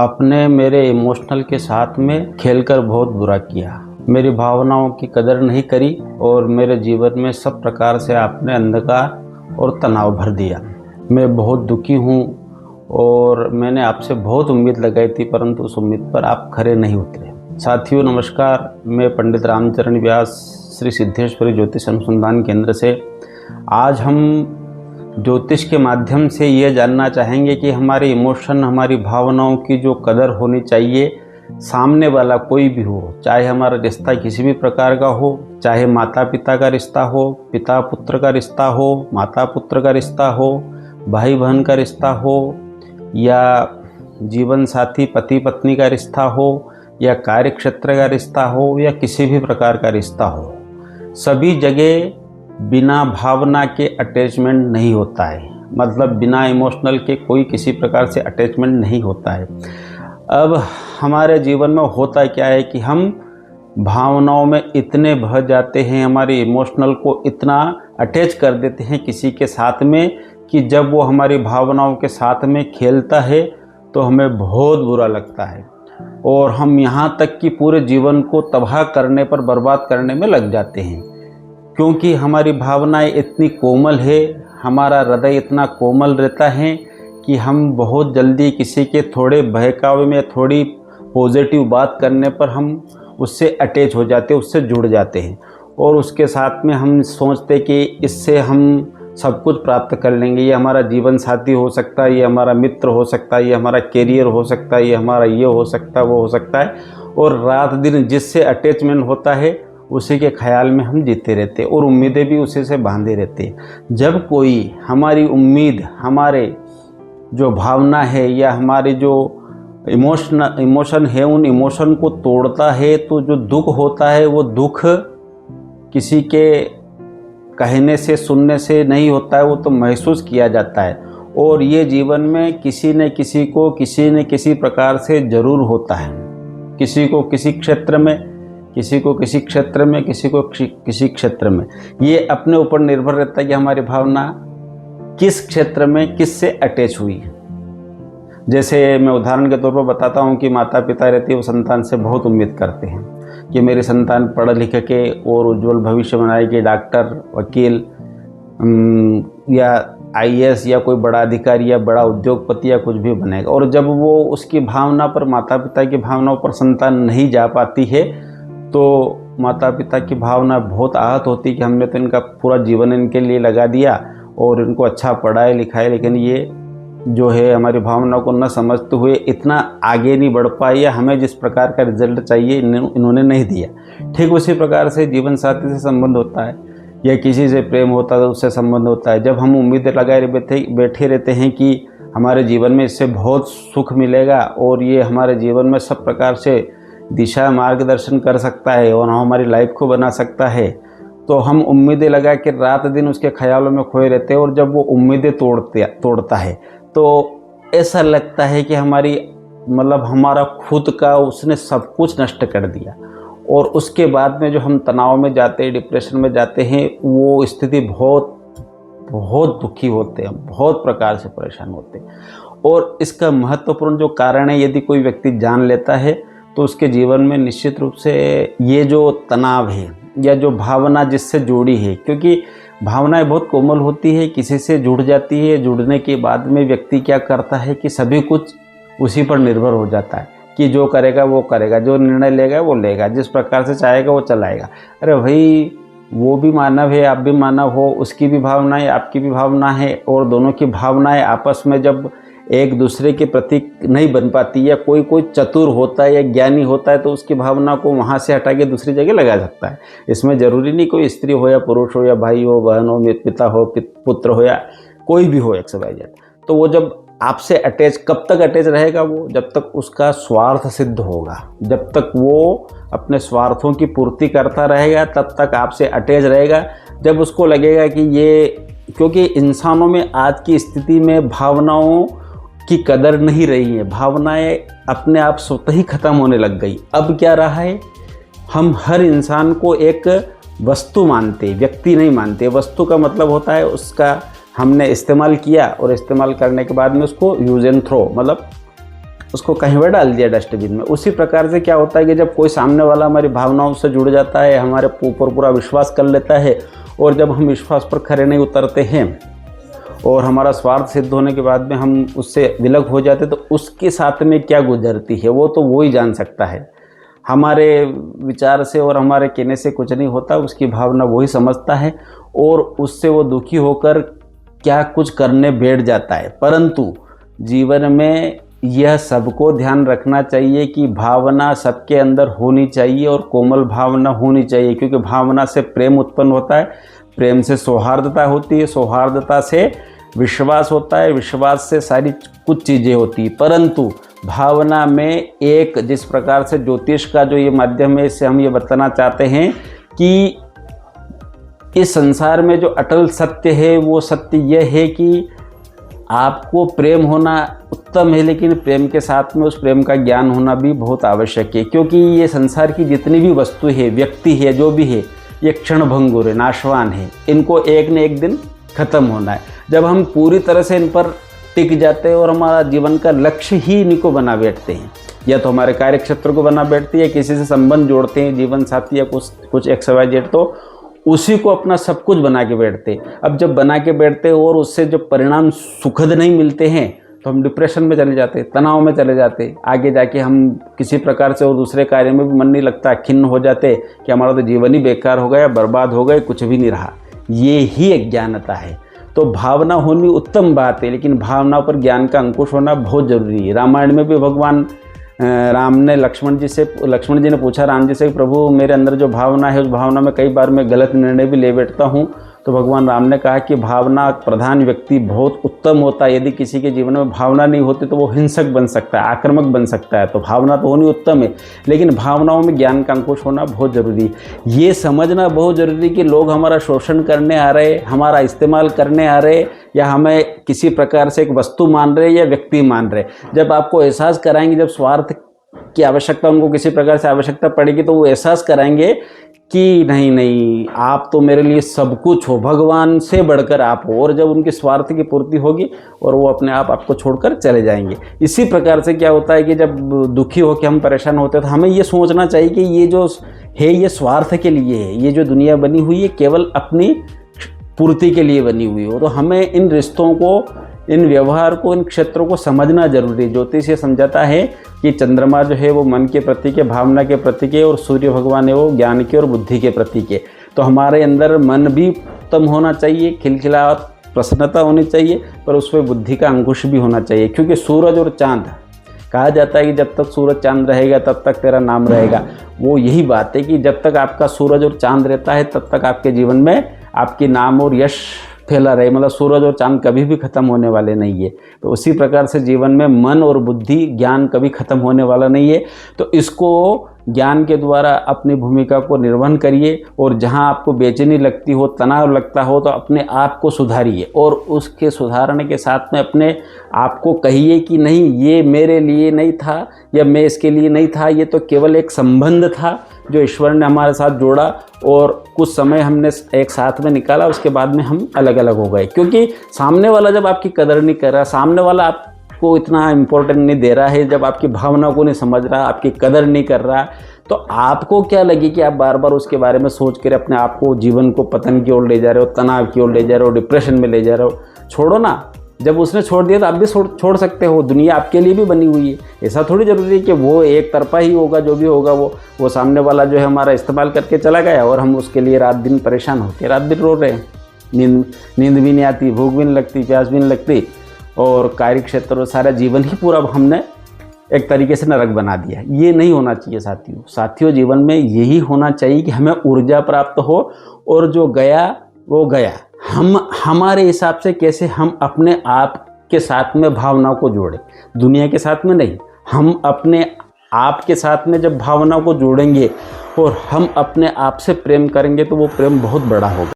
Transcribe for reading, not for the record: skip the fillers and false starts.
आपने मेरे इमोशनल के साथ में खेलकर बहुत बुरा किया। मेरी भावनाओं की कदर नहीं करी और मेरे जीवन में सब प्रकार से आपने अंधकार और तनाव भर दिया। मैं बहुत दुखी हूँ और मैंने आपसे बहुत उम्मीद लगाई थी, परंतु उस उम्मीद पर आप खरे नहीं उतरे। साथियों नमस्कार, मैं पंडित रामचरण व्यास श्री सिद्धेश्वरी ज्योतिष अनुसंधान केंद्र से आज हम ज्योतिष के माध्यम से ये जानना चाहेंगे कि हमारे इमोशन, हमारी भावनाओं की जो कदर होनी चाहिए, सामने वाला कोई भी हो, चाहे हमारा रिश्ता किसी भी प्रकार का हो, चाहे माता पिता का रिश्ता हो, पिता पुत्र का रिश्ता हो, माता पुत्र का रिश्ता हो, भाई बहन का रिश्ता हो, या जीवन साथी पति पत्नी का रिश्ता हो, या कार्य क्षेत्र का रिश्ता हो, या किसी भी प्रकार का रिश्ता हो, सभी जगह बिना भावना के अटैचमेंट नहीं होता है। मतलब बिना इमोशनल के कोई किसी प्रकार से अटैचमेंट नहीं होता है। अब हमारे जीवन में होता क्या है कि हम भावनाओं में इतने बह जाते हैं, हमारे इमोशनल को इतना अटैच कर देते हैं किसी के साथ में कि जब वो हमारी भावनाओं के साथ में खेलता है तो हमें बहुत बुरा लगता है और हम यहाँ तक कि पूरे जीवन को तबाह करने पर, बर्बाद करने में लग जाते हैं। क्योंकि हमारी भावनाएं इतनी कोमल है, हमारा हृदय इतना कोमल रहता है कि हम बहुत जल्दी किसी के थोड़े बहकावे में, थोड़ी पॉजिटिव बात करने पर हम उससे अटैच हो जाते हैं, उससे जुड़ जाते हैं और उसके साथ में हम सोचते कि इससे हम सब कुछ प्राप्त कर लेंगे। ये हमारा जीवन साथी हो सकता है, ये हमारा मित्र हो सकता है, ये हमारा कैरियर हो सकता है, ये हमारा ये हो सकता है, वो हो सकता है। और रात दिन जिससे अटैचमेंट होता है उसी के ख्याल में हम जीते रहते हैं और उम्मीदें भी उसी से बांधे रहते हैं। जब कोई हमारी उम्मीद, हमारे जो भावना है या हमारे जो इमोशन है, उन इमोशन को तोड़ता है तो जो दुख होता है वो दुख किसी के कहने से, सुनने से नहीं होता है, वो तो महसूस किया जाता है। और ये जीवन में किसी न किसी को किसी न किसी प्रकार से ज़रूर होता है। किसी को किसी क्षेत्र में, किसी को किसी क्षेत्र में, किसी को किसी क्षेत्र में। ये अपने ऊपर निर्भर रहता है कि हमारी भावना किस क्षेत्र में किससे अटैच हुई है। जैसे मैं उदाहरण के तौर पर बताता हूँ कि माता पिता रहते हैं, वो संतान से बहुत उम्मीद करते हैं कि मेरी संतान पढ़ लिख के और उज्जवल भविष्य बनाएगी, डॉक्टर, वकील या आईएएस या कोई बड़ा अधिकारी या बड़ा उद्योगपति या कुछ भी बनेगा। और जब वो उसकी भावना पर, माता पिता की भावनाओं पर संतान नहीं जा पाती है तो माता पिता की भावना बहुत आहत होती कि हमने तो इनका पूरा जीवन इनके लिए लगा दिया और इनको अच्छा पढ़ाए लिखाए, लेकिन ये जो है हमारी भावना को न समझते हुए इतना आगे नहीं बढ़ पाए या हमें जिस प्रकार का रिजल्ट चाहिए इन्होंने नहीं दिया। ठीक उसी प्रकार से जीवन साथी से संबंध होता है या किसी से प्रेम होता है तो उससे संबंध होता है। जब हम उम्मीदें लगाए बैठे रहते हैं कि हमारे जीवन में इससे बहुत सुख मिलेगा और ये हमारे जीवन में सब प्रकार से दिशा मार्गदर्शन कर सकता है और हमारी लाइफ को बना सकता है, तो हम उम्मीदें लगा के रात दिन उसके ख्यालों में खोए रहते हैं। और जब वो उम्मीदें तोड़ता है तो ऐसा लगता है कि हमारी, मतलब हमारा खुद का उसने सब कुछ नष्ट कर दिया। और उसके बाद में जो हम तनाव में जाते हैं, डिप्रेशन में जाते हैं, वो स्थिति बहुत दुखी होते हैं, बहुत प्रकार से परेशान होते हैं। और इसका महत्वपूर्ण जो कारण है, यदि कोई व्यक्ति जान लेता है तो उसके जीवन में निश्चित रूप से ये जो तनाव है या जो भावना जिससे जुड़ी है, क्योंकि भावनाएं बहुत कोमल होती है, किसी से जुड़ जाती है, जुड़ने के बाद में व्यक्ति क्या करता है कि सभी कुछ उसी पर निर्भर हो जाता है कि जो करेगा वो करेगा, जो निर्णय लेगा वो लेगा, जिस प्रकार से चाहेगा वो चलाएगा। अरे भाई, वो भी मानव है, आप भी मानव हो, उसकी भी भावना है, आपकी भी भावना है, और दोनों की भावनाएं आपस में जब एक दूसरे के प्रति नहीं बन पाती या कोई चतुर होता है या ज्ञानी होता है तो उसकी भावना को वहाँ से हटा के दूसरी जगह लगा सकता है। इसमें ज़रूरी नहीं कोई स्त्री हो या पुरुष हो या भाई हो, बहन हो, पिता हो, पुत्र हो, या कोई भी हो, XYZ। तो वो जब आपसे अटैच, कब तक अटैच रहेगा वो? जब तक उसका स्वार्थ सिद्ध होगा, जब तक वो अपने स्वार्थों की पूर्ति करता रहेगा तब तक आपसे अटैच रहेगा। जब उसको लगेगा कि ये, क्योंकि इंसानों में आज की स्थिति में भावनाओं की कदर नहीं रही है, भावनाएं अपने आप स्वतः ही खत्म होने लग गई। अब क्या रहा है, हम हर इंसान को एक वस्तु मानते, व्यक्ति नहीं मानते। वस्तु का मतलब होता है उसका हमने इस्तेमाल किया और इस्तेमाल करने के बाद में उसको यूज एंड थ्रो, मतलब उसको कहीं पर डाल दिया डस्टबिन में। उसी प्रकार से क्या होता है कि जब कोई सामने वाला हमारी भावनाओं से जुड़ जाता है, हमारे ऊपर पूरा विश्वास कर लेता है, और जब हम विश्वास पर खरे नहीं उतरते हैं और हमारा स्वार्थ सिद्ध होने के बाद में हम उससे विलग हो जाते, तो उसके साथ में क्या गुजरती है वो तो वो ही जान सकता है। हमारे विचार से और हमारे कहने से कुछ नहीं होता, उसकी भावना वही समझता है और उससे वो दुखी होकर क्या कुछ करने बैठ जाता है। परंतु जीवन में यह सबको ध्यान रखना चाहिए कि भावना सबके अंदर होनी चाहिए और कोमल भावना होनी चाहिए, क्योंकि भावना से प्रेम उत्पन्न होता है, प्रेम से सौहार्दता होती है, सौहार्दता से विश्वास होता है, विश्वास से सारी कुछ चीज़ें होती हैं। परंतु भावना में एक, जिस प्रकार से ज्योतिष का जो ये माध्यम है, इससे हम ये बताना चाहते हैं कि इस संसार में जो अटल सत्य है वो सत्य यह है कि आपको प्रेम होना उत्तम है, लेकिन प्रेम के साथ में उस प्रेम का ज्ञान होना भी बहुत आवश्यक है। क्योंकि ये संसार की जितनी भी वस्तु है, व्यक्ति है, जो भी है, ये क्षणभंगुर है, नाशवान है, इनको एक न एक दिन ख़त्म होना है। जब हम पूरी तरह से इन पर टिक जाते हैं और हमारा जीवन का लक्ष्य ही इन्हीं को बना बैठते हैं, या तो हमारे कार्य क्षेत्र को बना बैठते हैं, किसी से संबंध जोड़ते हैं, जीवन साथी या कुछ XYZ, तो उसी को अपना सब कुछ बना के बैठते। अब जब बना के बैठते और उससे जो परिणाम सुखद नहीं मिलते हैं तो हम डिप्रेशन में चले जाते, तनाव में चले जाते, आगे जाके हम किसी प्रकार से और दूसरे कार्य में भी मन नहीं लगता, खिन्न हो जाते कि हमारा तो जीवन ही बेकार हो गया, बर्बाद हो गए, कुछ भी नहीं रहा। ये ही अज्ञानता है। तो भावना होनी उत्तम बात है, लेकिन भावना पर ज्ञान का अंकुश होना बहुत जरूरी है। रामायण में भी भगवान राम ने लक्ष्मण जी ने पूछा राम जी से, प्रभु मेरे अंदर जो भावना है उस भावना में कई बार मैं गलत निर्णय भी ले बैठता हूँ। तो भगवान राम ने कहा कि भावना प्रधान व्यक्ति बहुत उत्तम होता है। यदि किसी के जीवन में भावना नहीं होती तो वो हिंसक बन सकता है, आक्रामक बन सकता है। तो भावना तो होनी उत्तम है, लेकिन भावनाओं में ज्ञान का अंकुश होना बहुत ज़रूरी है। ये समझना बहुत ज़रूरी है कि लोग हमारा शोषण करने आ रहे, हमारा इस्तेमाल करने आ रहे, या हमें किसी प्रकार से एक वस्तु मान रहे या व्यक्ति मान रहे। जब आपको एहसास कराएंगे, जब स्वार्थ की आवश्यकता, उनको किसी प्रकार से आवश्यकता पड़ेगी, तो वो एहसास कराएंगे कि नहीं, आप तो मेरे लिए सब कुछ हो, भगवान से बढ़कर आप हो। और जब उनकी स्वार्थ की पूर्ति होगी और वो अपने आप आपको छोड़कर चले जाएंगे। इसी प्रकार से क्या होता है कि जब दुखी होकर हम परेशान होते हैं तो हमें ये सोचना चाहिए कि ये जो है ये स्वार्थ के लिए है, ये जो दुनिया बनी हुई है केवल अपनी पूर्ति के लिए बनी हुई हो। तो हमें इन रिश्तों को, इन व्यवहार को, इन क्षेत्रों को समझना जरूरी है। ज्योतिष ये समझाता है कि चंद्रमा जो है वो मन के प्रतीक है, भावना के प्रतीक है, और सूर्य भगवान है वो ज्ञान के और बुद्धि के प्रतीक है। तो हमारे अंदर मन भी उत्तम होना चाहिए, खिलखिलाहट, प्रसन्नता होनी चाहिए, पर उसमें बुद्धि का अंकुश भी होना चाहिए। क्योंकि सूरज और चांद, कहा जाता है कि जब तक सूरज चांद रहेगा तब तक तेरा नाम रहेगा। वो यही बात है कि जब तक आपका सूरज और चांद रहता है तब तक आपके जीवन में आपकी नाम और यश फैला रहे। मतलब सूरज और चांद कभी भी ख़त्म होने वाले नहीं है। तो उसी प्रकार से जीवन में मन और बुद्धि, ज्ञान कभी ख़त्म होने वाला नहीं है। तो इसको ज्ञान के द्वारा अपनी भूमिका को निर्वहन करिए, और जहां आपको बेचैनी लगती हो, तनाव लगता हो, तो अपने आप को सुधारिए, और उसके सुधारने के साथ में अपने आप को कहिए कि नहीं, ये मेरे लिए नहीं था या मैं इसके लिए नहीं था, ये तो केवल एक संबंध था जो ईश्वर ने हमारे साथ जोड़ा, और कुछ समय हमने एक साथ में निकाला, उसके बाद में हम अलग अलग हो गए। क्योंकि सामने वाला जब आपकी कदर नहीं कर रहा, सामने वाला आपको इतना इम्पोर्टेंट नहीं दे रहा है, जब आपकी भावना को नहीं समझ रहा, आपकी कदर नहीं कर रहा, तो आपको क्या लगे कि आप बार बार उसके बारे में सोच कर अपने आप को, जीवन को पतन की ओर ले जा रहे हो, तनाव की ओर ले जा रहे हो, डिप्रेशन में ले जा रहे हो। छोड़ो ना। जब उसने छोड़ दिया तो आप भी छोड़ सकते हो। दुनिया आपके लिए भी बनी हुई है। ऐसा थोड़ी ज़रूरी है कि वो एक तरफा ही होगा, जो भी होगा वो सामने वाला जो है हमारा इस्तेमाल करके चला गया और हम उसके लिए रात दिन परेशान होते, रात दिन रो रहे हैं, नींद भी नहीं आती, भूख भी नहीं लगती, प्यास भी नहीं लगती, और कार्य क्षेत्र और सारा जीवन ही पूरा हमने एक तरीके से नरक बना दिया। ये नहीं होना चाहिए साथियों। जीवन में यही होना चाहिए कि हमें ऊर्जा प्राप्त हो, और जो गया वो गया। हम हमारे हिसाब से कैसे हम अपने आप के साथ में भावना को जोड़ें, दुनिया के साथ में नहीं। हम अपने आप के साथ में जब भावना को जोड़ेंगे और हम अपने आप से प्रेम करेंगे तो वो प्रेम बहुत बड़ा होगा।